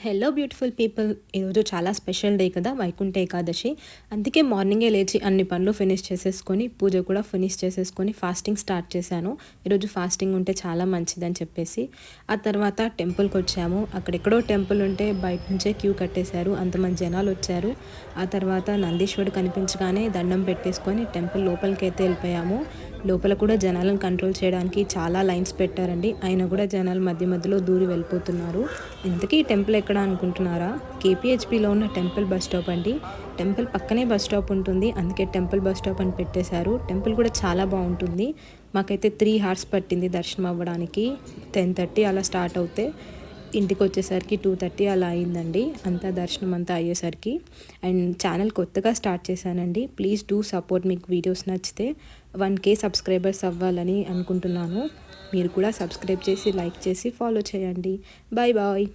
Hello beautiful people, ఈరోజు చాలా special day కదా, వైకుంఠ ఏకాదశి. అందుకే మార్నింగే లేచి అన్ని పనులు ఫినిష్ చేసేసుకొని పూజ కూడా ఫినిష్ చేసేసుకొని ఫాస్టింగ్ స్టార్ట్ చేశాను. ఈరోజు ఫాస్టింగ్ ఉంటే చాలా మంచిదని చెప్పేసి ఆ తర్వాత టెంపుల్కి వచ్చాము. అక్కడెక్కడో టెంపుల్ ఉంటే బయట నుంచే క్యూ కట్టేశారు, అంతమంది జనాలు వచ్చారు. ఆ తర్వాత నందీశ్వరుడు కనిపించగానే దండం పెట్టేసుకొని టెంపుల్ లోపలికి అయితే వెళ్ళిపోయాము. లోపల కూడా జనాలను కంట్రోల్ చేయడానికి చాలా లైన్స్ పెట్టారండి, అయినా కూడా జనాలు మధ్య మధ్యలో దూరి వెళ్ళిపోతున్నారు. ఇంతకీ టెంపుల్ ఎక్కడ అనుకుంటున్నారా? కేపీహెచ్పిలో ఉన్న టెంపుల్ బస్ స్టాప్ అండి. టెంపుల్ పక్కనే బస్ స్టాప్ ఉంటుంది, అందుకే టెంపుల్ బస్ స్టాప్ అని పెట్టేశారు. టెంపుల్ కూడా చాలా బాగుంటుంది. మాకైతే 3 hours పట్టింది దర్శనం అవ్వడానికి. 10:30 అలా స్టార్ట్ అవుతే ఇంటికి వచ్చేసరికి 2:30 అలా అయిందండి, అంతా దర్శనం అంతా అయ్యేసరికి. అండ్ ఛానల్ కొత్తగా స్టార్ట్ చేశానండి, ప్లీజ్ డూ సపోర్ట్. మీకు వీడియోస్ నచ్చితే 1K సబ్స్క్రైబర్స్ అవ్వాలని అనుకుంటున్నాను. మీరు కూడా సబ్స్క్రైబ్ చేసి లైక్ చేసి ఫాలో చేయండి. Bye bye.